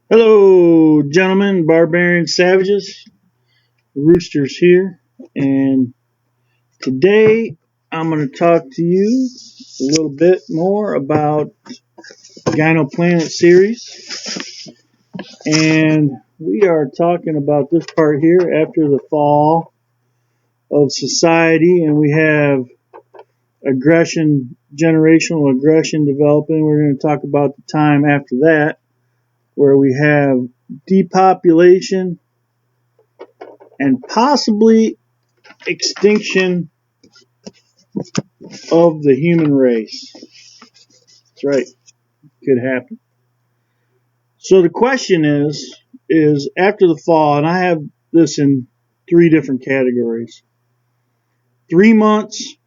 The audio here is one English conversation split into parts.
Hello, gentlemen, barbarian savages, roosters here, and today I'm going to talk to you a little bit more about Gyno Planet series, and we are talking about this part here after the fall of society, and we have generational aggression developing. We're going to talk about the time after that, where we have depopulation and possibly extinction of the human race. That's right, could happen. So the question is after the fall, and I have this in three different categories: 3 months,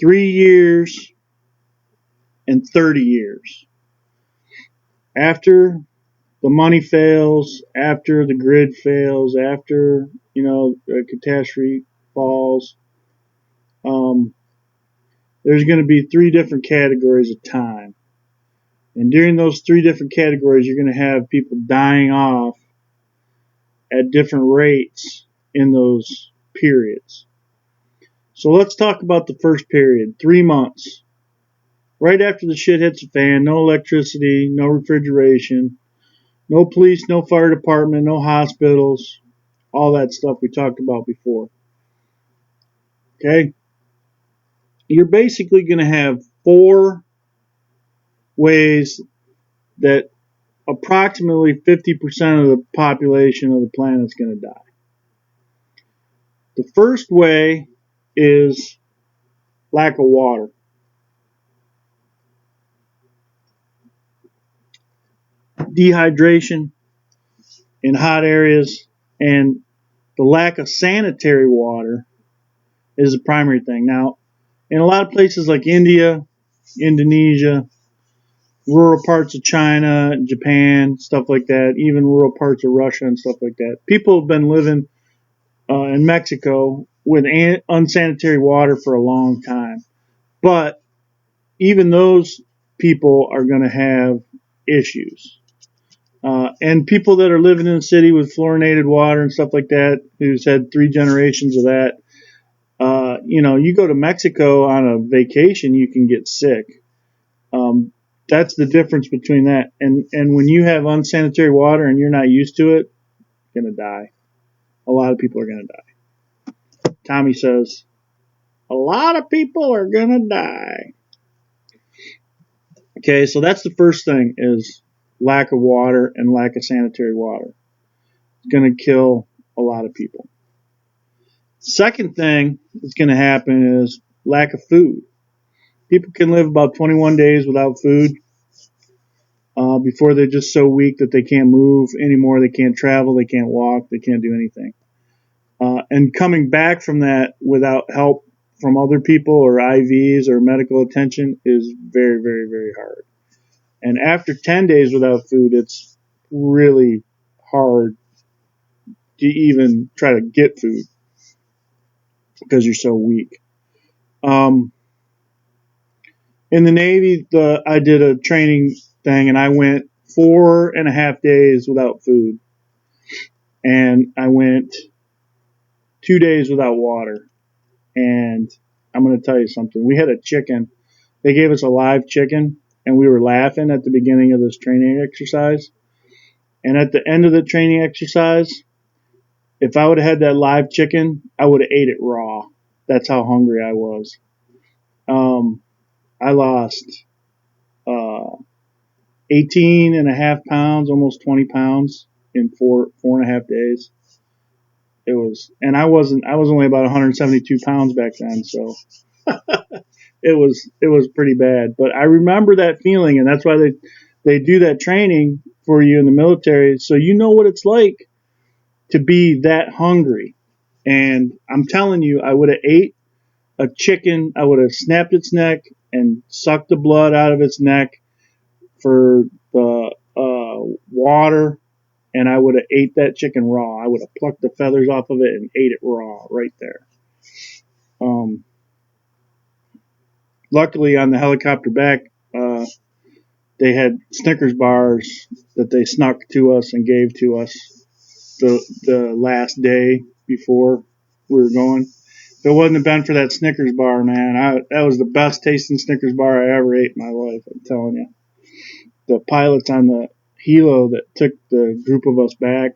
3 years, and 30 years. After the money fails, after the grid fails, after a catastrophe falls, um, there's going to be three different categories of time. And during those three different categories, you're going to have people dying off at different rates in those periods. So let's talk about the first period, 3 months. Right after the shit hits the fan, no electricity, no refrigeration, no police, no fire department, no hospitals, all that stuff we talked about before. Okay? You're basically going to have four ways that approximately 50% of the population of the planet is going to die. The first way is lack of water. Dehydration in hot areas and the lack of sanitary water is the primary thing. Now, in a lot of places like India, Indonesia, rural parts of China, Japan, stuff like that, even rural parts of Russia and stuff like that, people have been living in Mexico with unsanitary water for a long time. But even those people are going to have issues. And people that are living in the city with fluorinated water and stuff like that, who's had three generations of that, you go to Mexico on a vacation, you can get sick. That's the difference between that. And when you have unsanitary water and you're not used to it, you're going to die. A lot of people are going to die. Tommy says, a lot of people are going to die. Okay, so that's the first thing is lack of water and lack of sanitary water. It's going to kill a lot of people. Second thing that's going to happen is lack of food. People can live about 21 days without food before they're just so weak that they can't move anymore. They can't travel. They can't walk. They can't do anything. And coming back from that without help from other people or IVs or medical attention is very, very, very hard. And after 10 days without food, it's really hard to even try to get food because you're so weak. In the Navy, I did a training thing, and I went 4.5 days without food. And I went 2 days without water. And I'm going to tell you something. We had a chicken. They gave us a live chicken, and we were laughing at the beginning of this training exercise. And at the end of the training exercise, if I would have had that live chicken, I would have ate it raw. That's how hungry I was. I lost 18.5 pounds, almost 20 pounds in 4.5 days. It was, and I was only about 172 pounds back then, so it was pretty bad. But I remember that feeling, and that's why they do that training for you in the military, so you know what it's like to be that hungry. And I'm telling you, I would have ate a chicken, I would have snapped its neck and sucked the blood out of its neck for the water, and I would have ate that chicken raw. I would have plucked the feathers off of it and ate it raw right there. Luckily, on the helicopter back, they had Snickers bars that they snuck to us and gave to us the last day before we were going. If it wouldn't have been for that Snickers bar, man, that was the best tasting Snickers bar I ever ate in my life. I'm telling you. The pilots on the helo that took the group of us back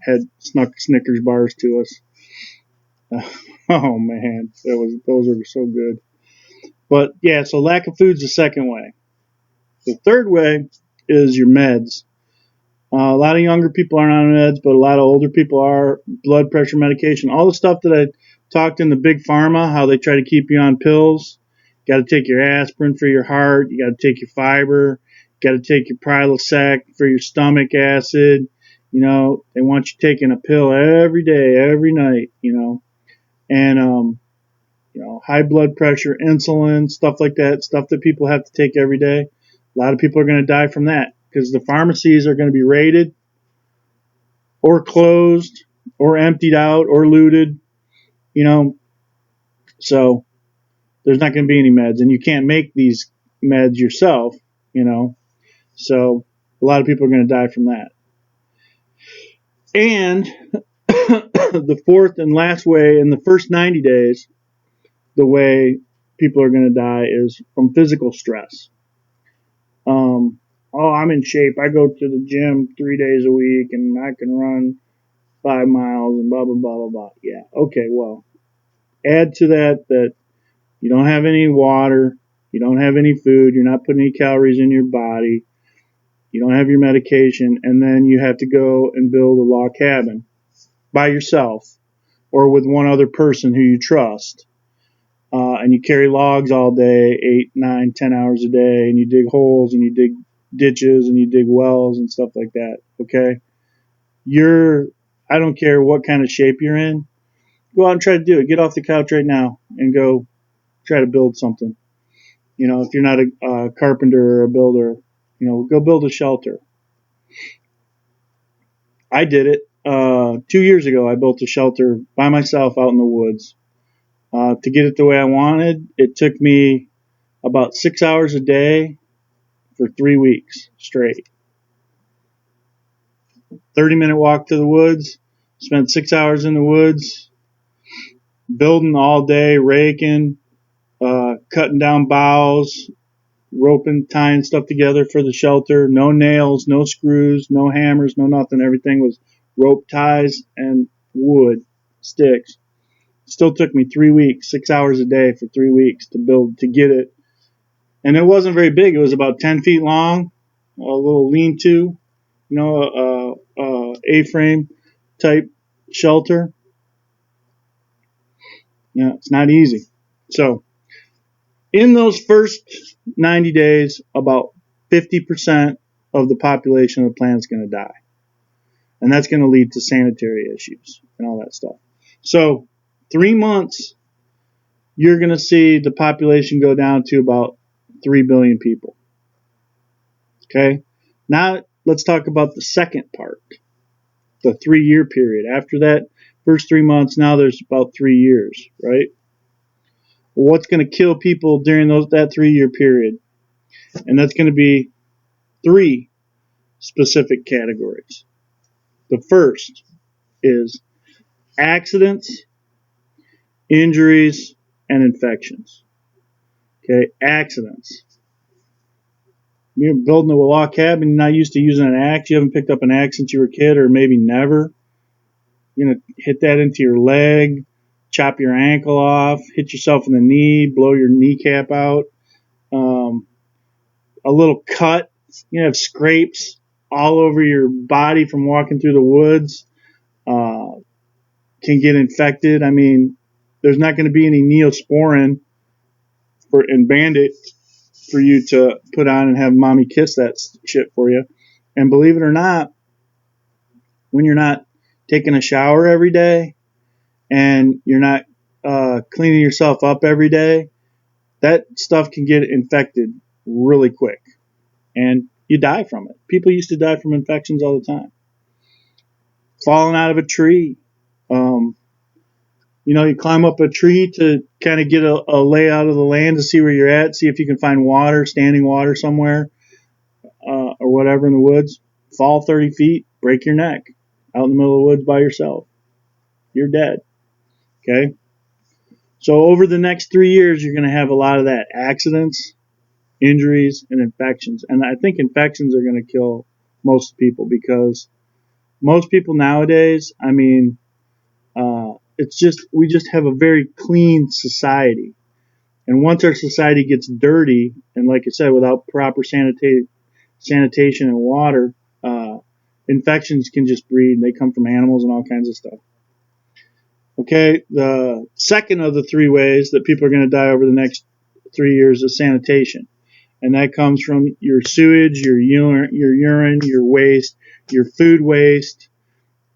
had snuck Snickers bars to us. Oh man, those were so good. But yeah, so lack of food's the second way. The third way is your meds. A lot of younger people aren't on meds, but a lot of older people are. Blood pressure medication, all the stuff that I talked in the big pharma, how they try to keep you on pills. Got to take your aspirin for your heart. You got to take your fiber. Got to take your Prilosec for your stomach acid. You know, they want you taking a pill every day, every night. You know, and you know, high blood pressure, insulin, stuff like that, stuff that people have to take every day. A lot of people are going to die from that because the pharmacies are going to be raided or closed or emptied out or looted, you know. So there's not going to be any meds, and you can't make these meds yourself, you know. So a lot of people are going to die from that. And the fourth and last way, in the first 90 days, the way people are going to die is from physical stress. Oh, I'm in shape. I go to the gym 3 days a week and I can run 5 miles and blah, blah, blah, blah, blah. Yeah. Okay. Well, add to that you don't have any water. You don't have any food. You're not putting any calories in your body. You don't have your medication. And then you have to go and build a log cabin by yourself or with one other person who you trust. And you carry logs all day, 8, 9, 10 hours a day, and you dig holes and you dig ditches and you dig wells and stuff like that. Okay. I don't care what kind of shape you're in. Go out and try to do it. Get off the couch right now and go try to build something. You know, if you're not a carpenter or a builder, you know, go build a shelter. I did it 2 years ago. I built a shelter by myself out in the woods. To get it the way I wanted, it took me about 6 hours a day for 3 weeks straight. 30-minute walk to the woods, spent 6 hours in the woods, building all day, raking, cutting down boughs, roping, tying stuff together for the shelter. No nails, no screws, no hammers, no nothing. Everything was rope ties and wood, sticks. Still took me 3 weeks, 6 hours a day for 3 weeks to get it. And it wasn't very big. It was about 10 feet long, a little lean-to, you know, A-frame type shelter. Yeah, it's not easy. So in those first 90 days, about 50% of the population of the planet is going to die. And that's going to lead to sanitary issues and all that stuff. So 3 months, you're going to see the population go down to about 3 billion people. Okay? Now let's talk about the second part, the 3-year period. After that first 3 months, now there's about 3 years, right? Well, what's going to kill people during that 3-year period? And that's going to be 3 specific categories. The first is accidents, injuries, and infections. Okay, accidents. You're building a log cabin, you're not used to using an axe. You haven't picked up an axe since you were a kid, or maybe never. You're going to hit that into your leg, chop your ankle off, hit yourself in the knee, blow your kneecap out. A little cut. You have scrapes all over your body from walking through the woods. Can get infected. I mean, there's not going to be any Neosporin and Bandit for you to put on and have mommy kiss that shit for you. And believe it or not, when you're not taking a shower every day and you're not cleaning yourself up every day, that stuff can get infected really quick. And you die from it. People used to die from infections all the time. Falling out of a tree. You know, you climb up a tree to kind of get a layout of the land to see where you're at, see if you can find water, standing water somewhere. or whatever in the woods, fall 30 feet, break your neck out in the middle of the woods by yourself. You're dead. Okay? So over the next 3 years, you're going to have a lot of that: accidents, injuries, and infections. And I think infections are going to kill most people, because most people nowadays, I mean, we just have a very clean society. And once our society gets dirty, and like I said, without proper sanitation and water, infections can just breed. They come from animals and all kinds of stuff. Okay, the second of the three ways that people are going to die over the next 3 years is sanitation. And that comes from your sewage, your urine, your waste, your food waste.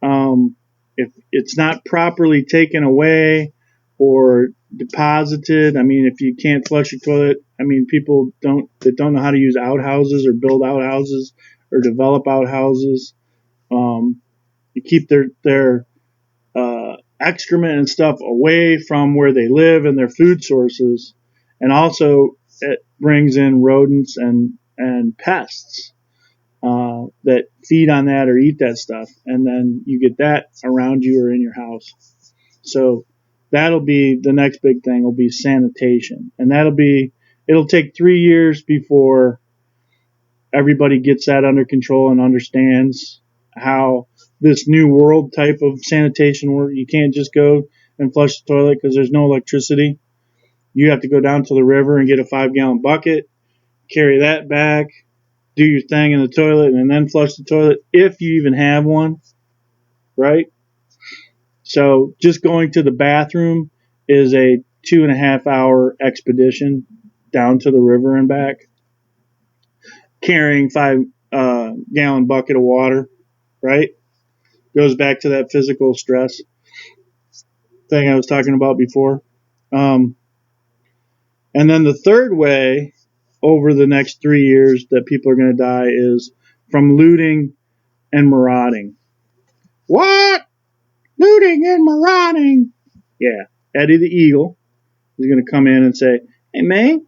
If it's not properly taken away or deposited, I mean, if you can't flush your toilet, I mean, people that don't know how to use outhouses or build outhouses or develop outhouses. You keep their excrement and stuff away from where they live and their food sources, and also it brings in rodents and pests that feed on that or eat that stuff, and then you get that around you or in your house. So that'll be the next big thing, will be sanitation, and it'll take 3 years before everybody gets that under control and understands how this new world type of sanitation works. You can't just go and flush the toilet because there's no electricity. You have to go down to the river and get a 5-gallon bucket, carry that back, do your thing in the toilet, and then flush the toilet if you even have one, right? So just going to the bathroom is a 2.5-hour expedition down to the river and back, carrying 5-gallon bucket of water, right? Goes back to that physical stress thing I was talking about before. And then the third way over the next 3 years that people are going to die is from looting and marauding. What? Looting and marauding? Yeah. Eddie the Eagle is going to come in and say, hey, man,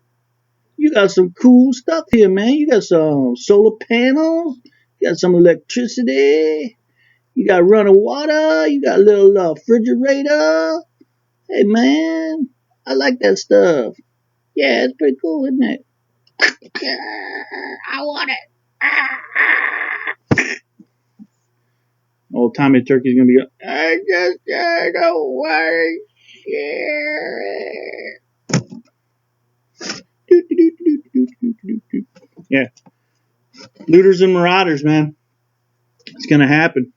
you got some cool stuff here, man. You got some solar panels. You got some electricity. You got running water. You got a little refrigerator. Hey, man, I like that stuff. Yeah, it's pretty cool, isn't it? I want it. Old Tommy Turkey's going to be going, I just don't want to. Yeah. Looters and marauders, man. It's going to happen.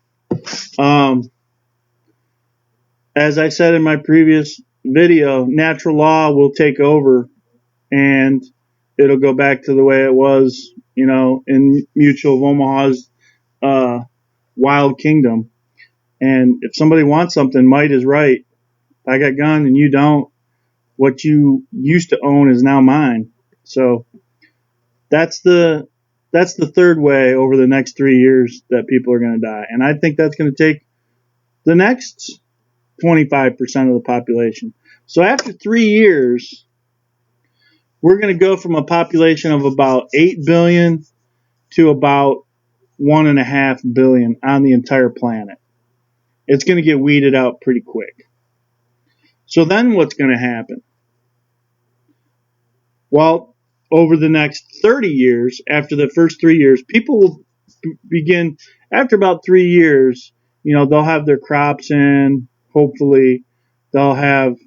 As I said in my previous video, natural law will take over and it'll go back to the way it was, in Mutual of Omaha's Wild Kingdom. And if somebody wants something, might is right. If I got a gun and you don't, what you used to own is now mine. So that's the third way over the next 3 years that people are going to die. And I think that's going to take the next 25% of the population. So after 3 years, we're going to go from a population of about 8 billion to about 1.5 billion on the entire planet. It's going to get weeded out pretty quick. So then what's going to happen? Well, over the next 30 years, after the first 3 years, people will begin, after about 3 years, they'll have their crops in, hopefully. They'll have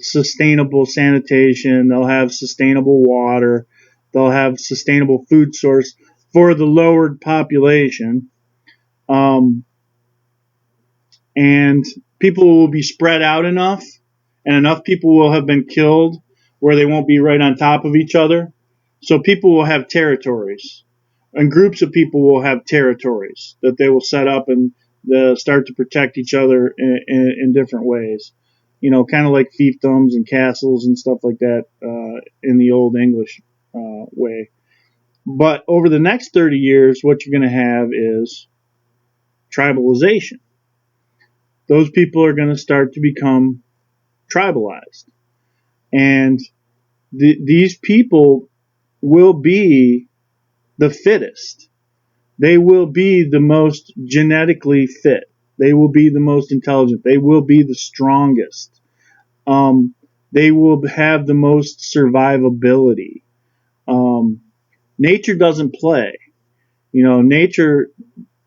sustainable sanitation. They'll have sustainable water. They'll have sustainable food source for the lowered population. And people will be spread out enough, and enough people will have been killed where they won't be right on top of each other. So people will have territories, and groups of people will have territories that they will set up and start to protect each other in different ways. Kind of like fiefdoms and castles and stuff like that in the old English way. But over the next 30 years, what you're going to have is tribalization. Those people are going to start to become tribalized. And these people will be the fittest. They will be the most genetically fit. They will be the most intelligent. They will be the strongest. They will have the most survivability. Nature doesn't play. Nature,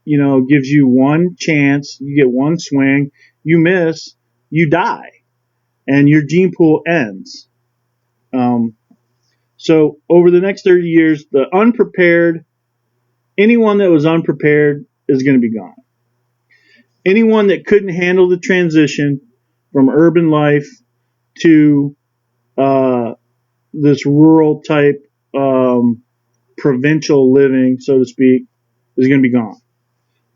gives you one chance. You get one swing. You miss, you die, and your gene pool ends. So over the next 30 years, anyone that was unprepared is going to be gone. Anyone that couldn't handle the transition from urban life to this rural type provincial living, so to speak, is going to be gone.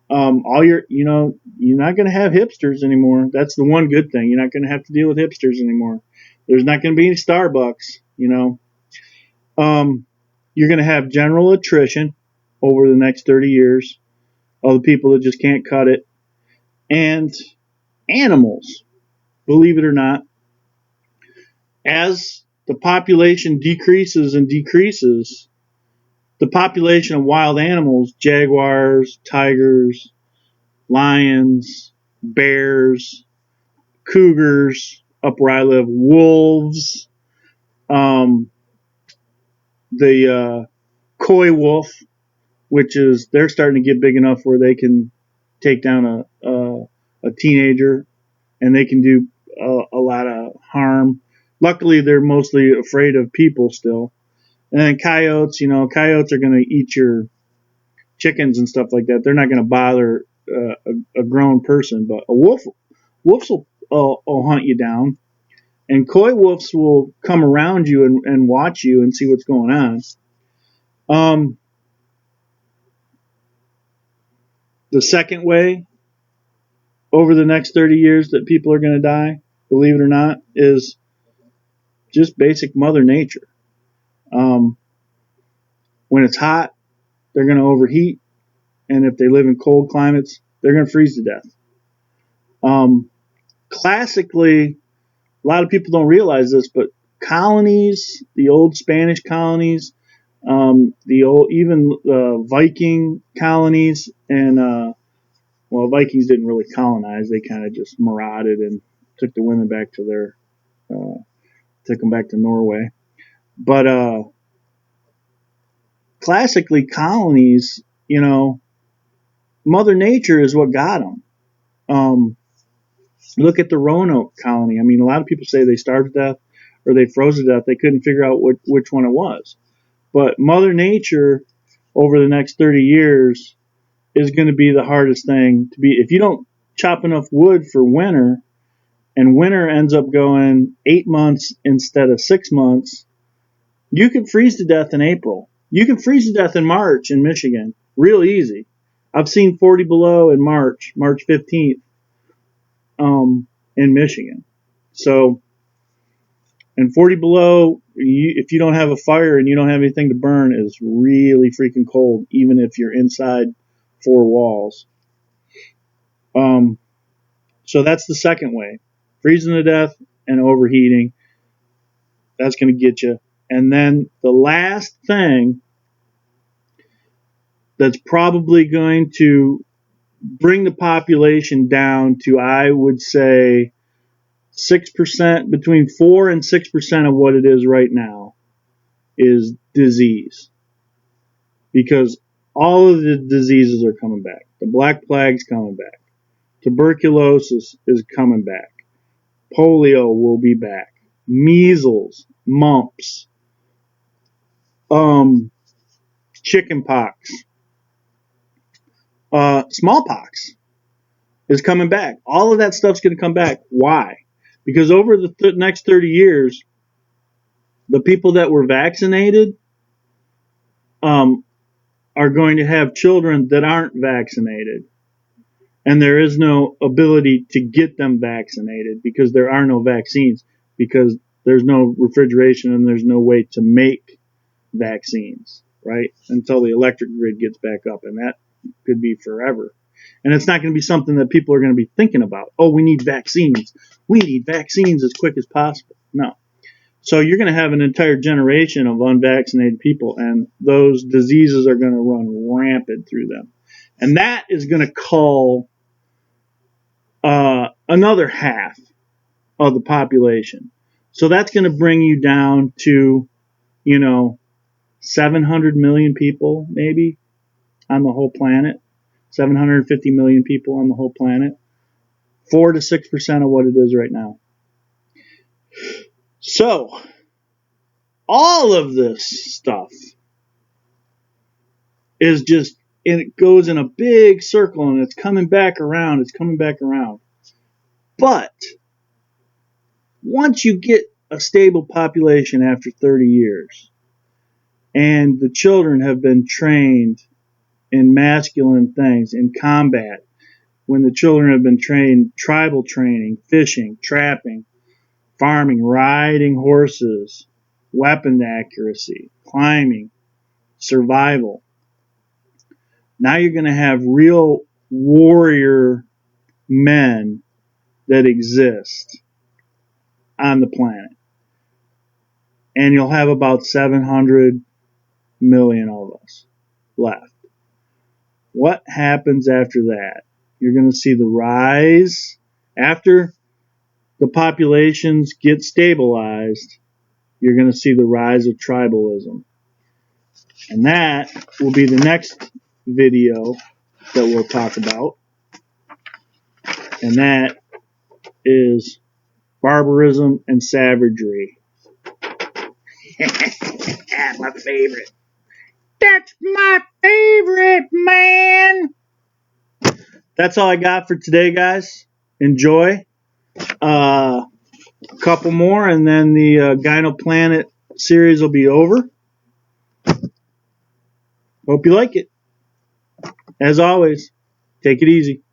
You're not going to have hipsters anymore. That's the one good thing. You're not going to have to deal with hipsters anymore. There's not going to be any Starbucks. You're going to have general attrition over the next 30 years of the people that just can't cut it. And animals, believe it or not, as the population decreases and decreases, the population of wild animals, jaguars, tigers, lions, bears, cougars, up where I live, wolves, the coy wolf, which is, they're starting to get big enough where they can take down a teenager, and they can do a lot of harm. Luckily, they're mostly afraid of people still. And then coyotes, coyotes are going to eat your chickens and stuff like that. They're not going to bother a grown person, but wolves will hunt you down, and coy wolves will come around you and watch you and see what's going on. The second way over the next 30 years that people are going to die, believe it or not, is just basic Mother Nature. When it's hot, they're going to overheat, and if they live in cold climates, they're going to freeze to death. Classically, a lot of people don't realize this, but colonies, the old Spanish colonies, the Viking colonies, and Vikings didn't really colonize; they kind of just marauded and took the women back to took them back to Norway. But classically, colonies, Mother Nature is what got them. Look at the Roanoke colony. I mean, a lot of people say they starved to death or they froze to death. They couldn't figure out which one it was. But Mother Nature, over the next 30 years, is going to be the hardest thing to be. If you don't chop enough wood for winter, and winter ends up going 8 months instead of 6 months, you can freeze to death in April. You can freeze to death in March in Michigan. Real easy. I've seen 40 below in March 15th, in Michigan. So, and 40 below, if you don't have a fire and you don't have anything to burn, is really freaking cold, even if you're inside 4 walls. So that's the second way. Freezing to death and overheating. That's going to get you. And then the last thing that's probably going to bring the population down to, I would say, 6%, between 4 and 6% of what it is right now, is disease. Because all of the diseases are coming back. The Black Plague's coming back. Tuberculosis is coming back. Polio will be back. Measles, mumps, chickenpox, smallpox is coming back. All of that stuff's going to come back. Why? Because over the next 30 years, the people that were vaccinated are going to have children that aren't vaccinated. And there is no ability to get them vaccinated because there are no vaccines, because there's no refrigeration and there's no way to make vaccines, right? Until the electric grid gets back up, and that could be forever. And it's not going to be something that people are going to be thinking about. Oh, we need vaccines. We need vaccines as quick as possible. No. So you're going to have an entire generation of unvaccinated people, and those diseases are going to run rampant through them. And that is going to cull another half of the population. So that's going to bring you down to, 700 million people maybe on the whole planet, 750 million people on the whole planet, 4 to 6% of what it is right now. So all of this stuff is just, and it goes in a big circle, and it's coming back around. It's coming back around. But once you get a stable population after 30 years, and the children have been trained in masculine things, in combat, when the children have been trained tribal training, fishing, trapping, farming, riding horses, weapon accuracy, climbing, survival. Now you're going to have real warrior men that exist on the planet. And you'll have about 700 million of us left. What happens after that? You're going to see the rise. After the populations get stabilized, you're going to see the rise of tribalism. And that will be the next video that we'll talk about. And that is barbarism and savagery. My favorite. That's my favorite, man. That's all I got for today, guys. Enjoy. A couple more, and then the Gyno Planet series will be over. Hope you like it. As always, take it easy.